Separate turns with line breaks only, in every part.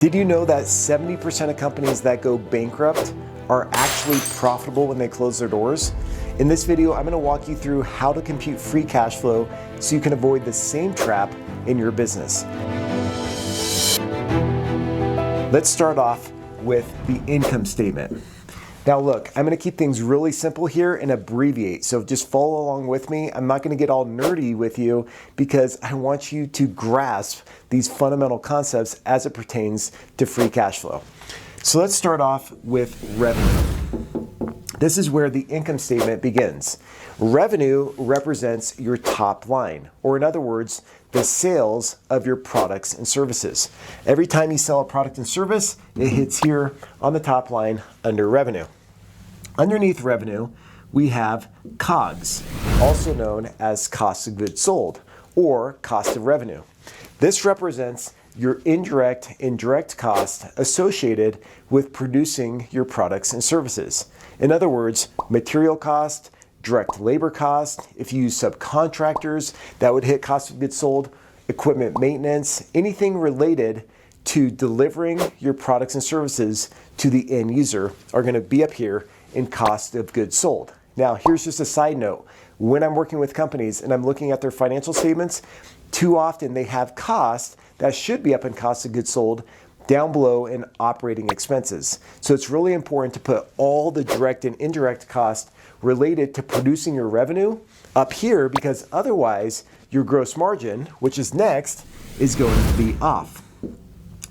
Did you know that 70% of companies that go bankrupt are actually profitable when they close their doors? In this video, I'm going to walk you through how to compute free cash flow so you can avoid the same trap in your business. Let's start off with the income statement. Now look, I'm going to keep things really simple here and abbreviate, so just follow along with me. I'm not going to get all nerdy with you because I want you to grasp these fundamental concepts as it pertains to free cash flow. So let's start off with revenue. This is where the income statement begins. Revenue represents your top line, or in other words, the sales of your products and services. Every time you sell a product and service, it hits here on the top line under revenue. Underneath revenue, we have COGS, also known as cost of goods sold, or cost of revenue. This represents your indirect and direct cost associated with producing your products and services. In other words, material cost, direct labor cost. If you use subcontractors, that would hit cost of goods sold, equipment maintenance, anything related to delivering your products and services to the end user are going to be up here in cost of goods sold. Now, here's just a side note. When I'm working with companies and I'm looking at their financial statements, too often they have cost that should be up in cost of goods sold down below in operating expenses. So it's really important to put all the direct and indirect costs related to producing your revenue up here, because otherwise your gross margin, which is next, is going to be off.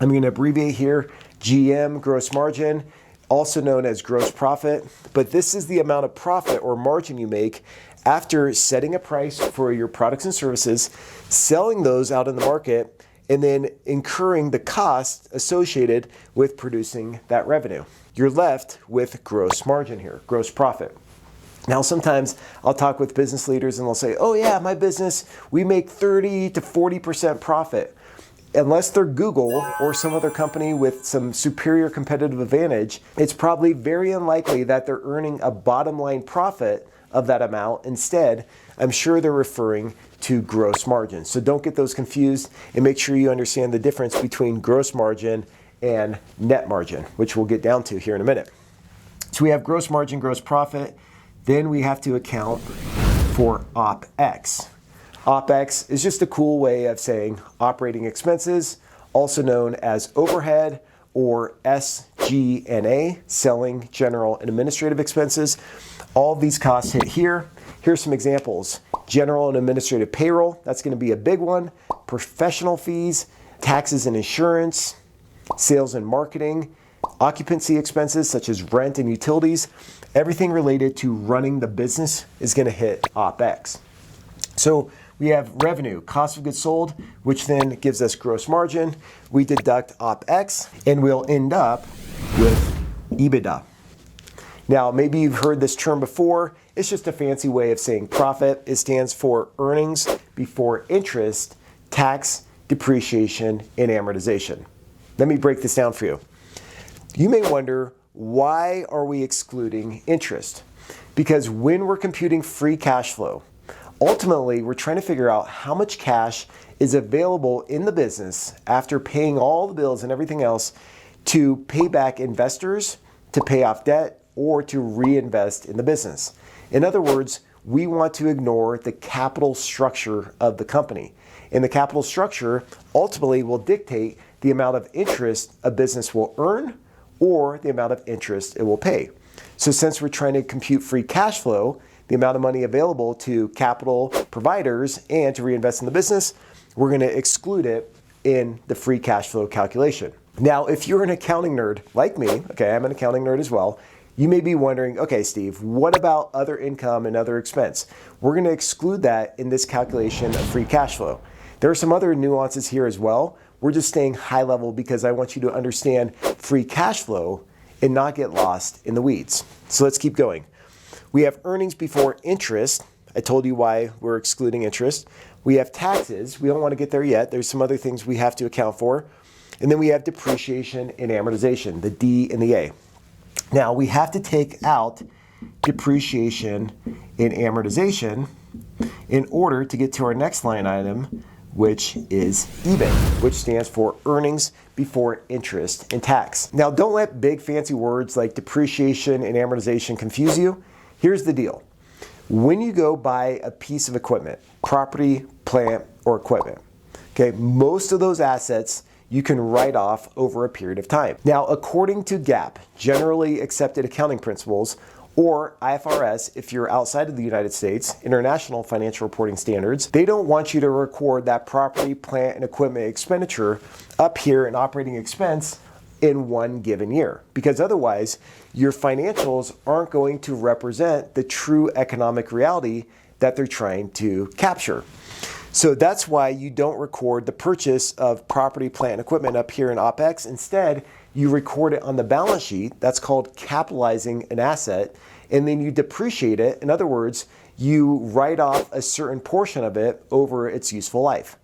I'm going to abbreviate here, GM, gross margin, also known as gross profit, but this is the amount of profit or margin you make after setting a price for your products and services, selling those out in the market, and then incurring the cost associated with producing that revenue. You're left with gross margin here, gross profit. Now, sometimes I'll talk with business leaders and they'll say, oh yeah, my business, we make 30 to 40% profit. Unless they're Google or some other company with some superior competitive advantage, it's probably very unlikely that they're earning a bottom line profit of that amount. Instead, I'm sure they're referring to gross margin. So don't get those confused, and make sure you understand the difference between gross margin and net margin, which we'll get down to here in a minute. So we have gross margin, gross profit. Then we have to account for OpEx. OpEx is just a cool way of saying operating expenses, also known as overhead or SG&A, selling, general, and administrative expenses. All of these costs hit here. Here's some examples. General and administrative payroll, that's going to be a big one. Professional fees, taxes and insurance, sales and marketing, occupancy expenses such as rent and utilities. Everything related to running the business is going to hit OpEx. So we have revenue, cost of goods sold, which then gives us gross margin. We deduct OpEx, and we'll end up with EBITDA. Now, maybe you've heard this term before. It's just a fancy way of saying profit. It stands for earnings before interest, tax, depreciation, and amortization. Let me break this down for you. You may wonder, why are we excluding interest? Because when we're computing free cash flow, ultimately, we're trying to figure out how much cash is available in the business after paying all the bills and everything else to pay back investors, to pay off debt, or to reinvest in the business. In other words, we want to ignore the capital structure of the company. And the capital structure ultimately will dictate the amount of interest a business will earn or the amount of interest it will pay. So since we're trying to compute free cash flow, the amount of money available to capital providers and to reinvest in the business, we're going to exclude it in the free cash flow calculation. Now, if you're an accounting nerd like me, okay, I'm an accounting nerd as well, you may be wondering, okay, Steve, what about other income and other expense? We're going to exclude that in this calculation of free cash flow. There are some other nuances here as well. We're just staying high level because I want you to understand free cash flow and not get lost in the weeds. So let's keep going. We have earnings before interest. I told you why we're excluding interest. We have taxes. We don't want to get there yet. There's some other things we have to account for. And then we have depreciation and amortization, the D and the A. Now, we have to take out depreciation and amortization in order to get to our next line item, which is EBIT, which stands for earnings before interest and tax. Now, don't let big fancy words like depreciation and amortization confuse you. Here's the deal. When you go buy a piece of equipment, property, plant, or equipment, okay, most of those assets you can write off over a period of time. Now, according to GAAP, generally accepted accounting principles, or IFRS, if you're outside of the United States, International Financial Reporting Standards, they don't want you to record that property, plant, and equipment expenditure up here in operating expense in one given year, because otherwise your financials aren't going to represent the true economic reality that they're trying to capture. So that's why you don't record the purchase of property, plant, and equipment up here in OpEx. Instead, you record it on the balance sheet. That's called capitalizing an asset. And then you depreciate it. In other words, you write off a certain portion of it over its useful life.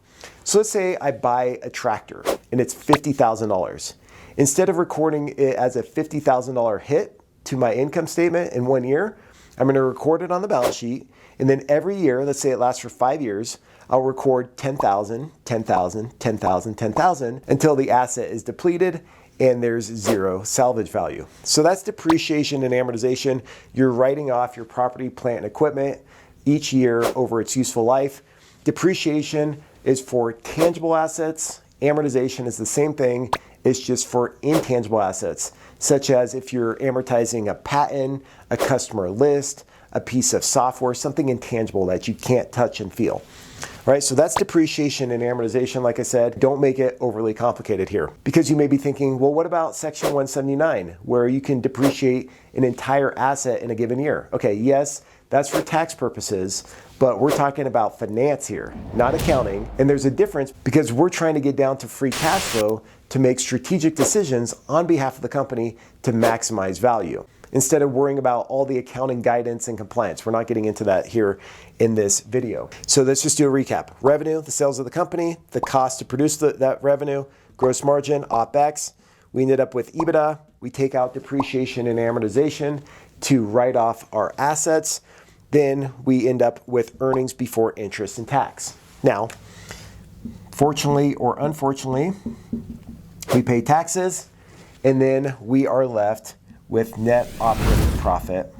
So let's say I buy a tractor and it's $50,000. Instead of recording it as a $50,000 hit to my income statement in 1 year, I'm going to record it on the balance sheet. And then every year, let's say it lasts for 5 years, I'll record 10,000, 10,000, 10,000, 10,000 until the asset is depleted and there's zero salvage value. So that's depreciation and amortization. You're writing off your property, plant, and equipment each year over its useful life. Depreciation is for tangible assets. Amortization is the same thing. It's just for intangible assets, such as if you're amortizing a patent, a customer list, a piece of software, something intangible that you can't touch and feel. All right, so that's depreciation and amortization. Like I said, don't make it overly complicated here, because you may be thinking, well, what about Section 179, where you can depreciate an entire asset in a given year? Okay, yes, that's for tax purposes, but we're talking about finance here, not accounting. And there's a difference because we're trying to get down to free cash flow to make strategic decisions on behalf of the company to maximize value, instead of worrying about all the accounting guidance and compliance. We're not getting into that here in this video. So let's just do a recap. Revenue, the sales of the company, the cost to produce that revenue, gross margin, OpEx. We ended up with EBITDA. We take out depreciation and amortization to write off our assets. Then we end up with earnings before interest and tax. Now, fortunately or unfortunately, we pay taxes, and then we are left with net operating profit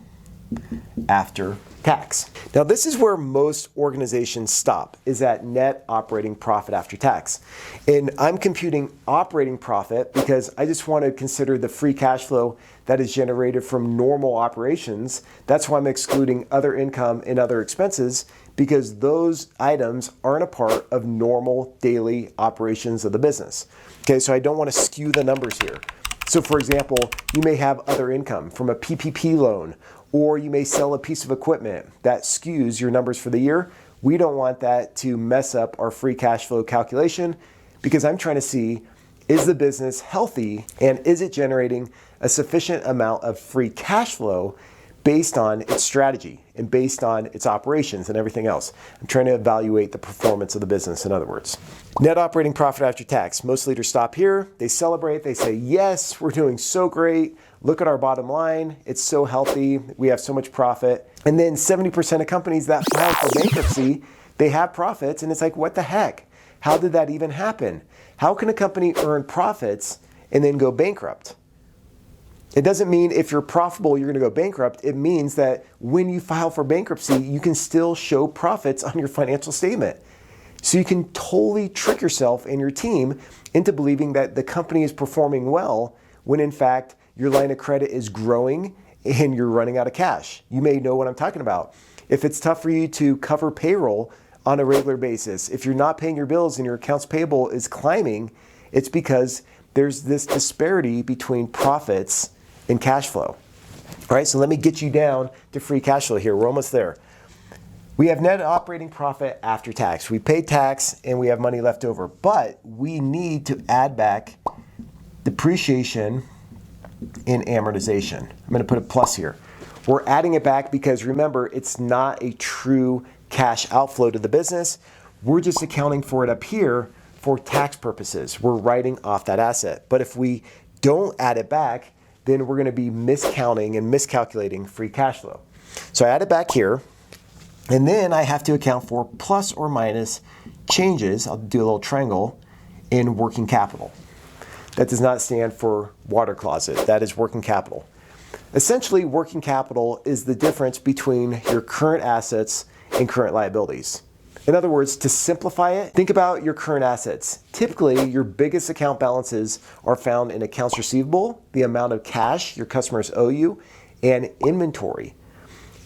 after tax. Now, this is where most organizations stop, is at net operating profit after tax. And I'm computing operating profit because I just want to consider the free cash flow that is generated from normal operations. That's why I'm excluding other income and other expenses, because those items aren't a part of normal daily operations of the business. Okay, so I don't want to skew the numbers here. So for example, you may have other income from a PPP loan, or you may sell a piece of equipment that skews your numbers for the year. We don't want that to mess up our free cash flow calculation, because I'm trying to see, is the business healthy and is it generating a sufficient amount of free cash flow based on its strategy and based on its operations and everything else. I'm trying to evaluate the performance of the business, in other words. Net operating profit after tax. Most leaders stop here. They celebrate. They say, yes, we're doing so great. Look at our bottom line. It's so healthy. We have so much profit. And then 70% of companies that file for bankruptcy, they have profits. And it's like, what the heck? How did that even happen? How can a company earn profits and then go bankrupt? It doesn't mean if you're profitable, you're going to go bankrupt. It means that when you file for bankruptcy, you can still show profits on your financial statement. So you can totally trick yourself and your team into believing that the company is performing well, when in fact, your line of credit is growing and you're running out of cash. You may know what I'm talking about. If it's tough for you to cover payroll on a regular basis, if you're not paying your bills and your accounts payable is climbing, it's because there's this disparity between profits and cash flow. All right, so let me get you down to free cash flow here. We're almost there. We have net operating profit after tax. We pay tax and we have money left over, but we need to add back depreciation and amortization. I'm going to put a plus here. We're adding it back because remember, it's not a true cash outflow to the business. We're just accounting for it up here for tax purposes. We're writing off that asset. But if we don't add it back, then we're going to be miscounting and miscalculating free cash flow. So I add it back here, and then I have to account for plus or minus changes, I'll do a little triangle, in working capital. That does not stand for water closet. That is working capital. Essentially, working capital is the difference between your current assets and current liabilities. In other words, to simplify it, think about your current assets. Typically, your biggest account balances are found in accounts receivable, the amount of cash your customers owe you, and inventory.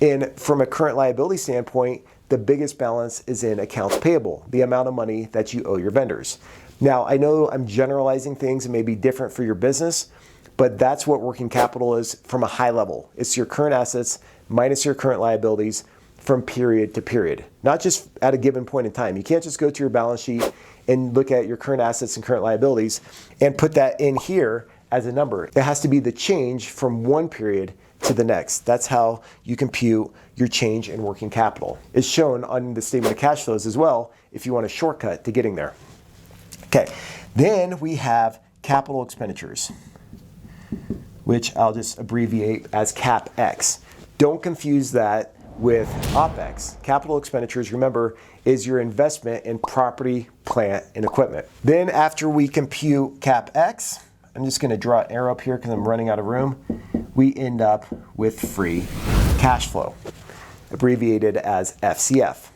And from a current liability standpoint, the biggest balance is in accounts payable, the amount of money that you owe your vendors. Now, I know I'm generalizing things and may be different for your business, but that's what working capital is from a high level. It's your current assets minus your current liabilities from period to period, not just at a given point in time. You can't just go to your balance sheet and look at your current assets and current liabilities and put that in here as a number. It has to be the change from one period to the next. That's how you compute your change in working capital. It's shown on the statement of cash flows as well if you want a shortcut to getting there. Okay, then we have capital expenditures, which I'll just abbreviate as CapEx. Don't confuse that with OpEx. Capital expenditures, remember, is your investment in property, plant, and equipment. Then after we compute CapEx, I'm just gonna draw an arrow up here because I'm running out of room, we end up with free cash flow, abbreviated as FCF.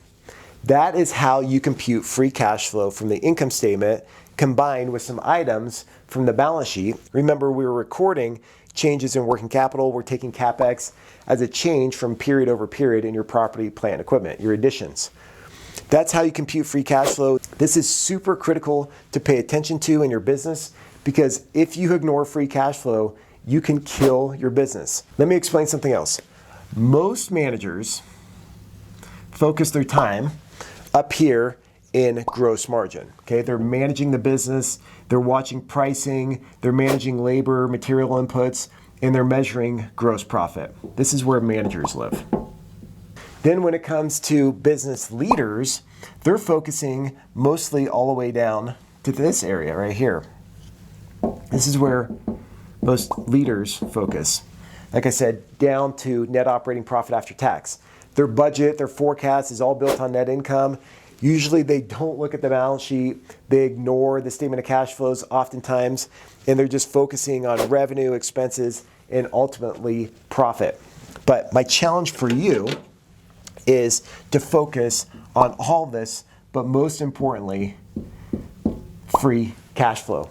That is how you compute free cash flow from the income statement combined with some items from the balance sheet. Remember, we were recording changes in working capital. We're taking CapEx as a change from period over period in your property, plant, and equipment, your additions. That's how you compute free cash flow. This is super critical to pay attention to in your business because if you ignore free cash flow, you can kill your business. Let me explain something else. Most managers focus their time up here in gross margin. Okay, they're managing the business, they're watching pricing, they're managing labor, material inputs, and they're measuring gross profit. This is where managers live. Then when it comes to business leaders, they're focusing mostly all the way down to this area right here. This is where most leaders focus. Like I said, down to net operating profit after tax. Their budget, their forecast is all built on net income. Usually they don't look at the balance sheet. They ignore the statement of cash flows oftentimes, and they're just focusing on revenue, expenses, and ultimately profit. But my challenge for you is to focus on all this, but most importantly, free cash flow.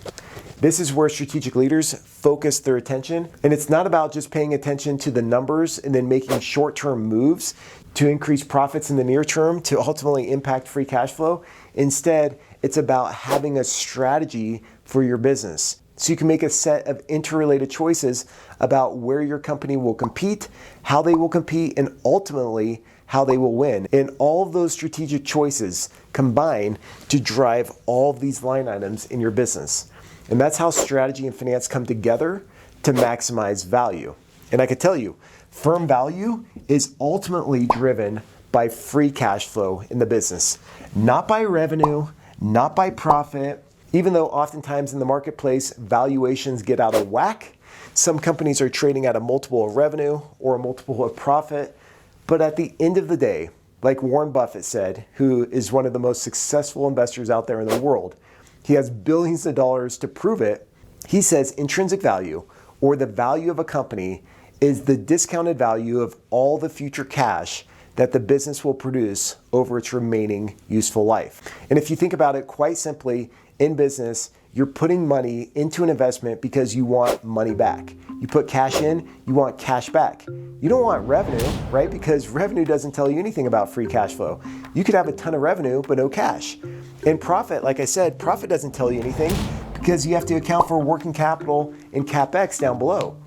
This is where strategic leaders focus their attention. And it's not about just paying attention to the numbers and then making short-term moves to increase profits in the near term to ultimately impact free cash flow. Instead, it's about having a strategy for your business. So you can make a set of interrelated choices about where your company will compete, how they will compete, and ultimately how they will win. And all of those strategic choices combine to drive all of these line items in your business. And that's how strategy and finance come together to maximize value. And I can tell you, firm value is ultimately driven by free cash flow in the business, not by revenue, not by profit. Even though oftentimes in the marketplace, valuations get out of whack, some companies are trading at a multiple of revenue or a multiple of profit. But at the end of the day, like Warren Buffett said, who is one of the most successful investors out there in the world, he has billions of dollars to prove it. He says intrinsic value, or the value of a company, is the discounted value of all the future cash that the business will produce over its remaining useful life. And if you think about it quite simply, in business, you're putting money into an investment because you want money back. You put cash in, you want cash back. You don't want revenue, right? Because revenue doesn't tell you anything about free cash flow. You could have a ton of revenue, but no cash. And profit, like I said, profit doesn't tell you anything because you have to account for working capital and CapEx down below.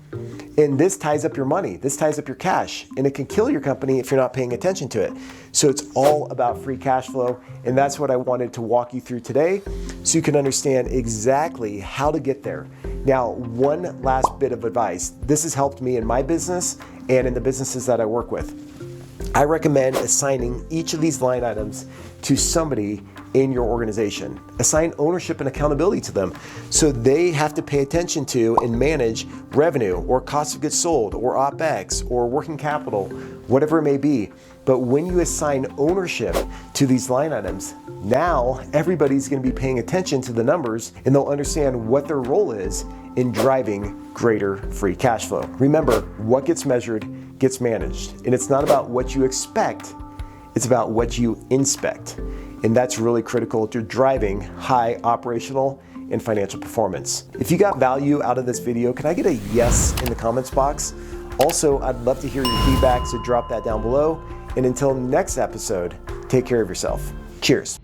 And this ties up your money, this ties up your cash, and it can kill your company if you're not paying attention to it. So it's all about free cash flow, and that's what I wanted to walk you through today so you can understand exactly how to get there. Now, one last bit of advice. This has helped me in my business and in the businesses that I work with. I recommend assigning each of these line items to somebody in your organization. Assign ownership and accountability to them so they have to pay attention to and manage revenue or cost of goods sold or OpEx or working capital whatever it may be. But when you assign ownership to these line items, now everybody's going to be paying attention to the numbers and they'll understand what their role is in driving greater free cash flow. Remember, what gets measured gets managed. And it's not about what you expect, it's about what you inspect. And that's really critical to driving high operational and financial performance. If you got value out of this video, can I get a yes in the comments box? Also, I'd love to hear your feedback, so drop that down below. And until next episode, take care of yourself. Cheers.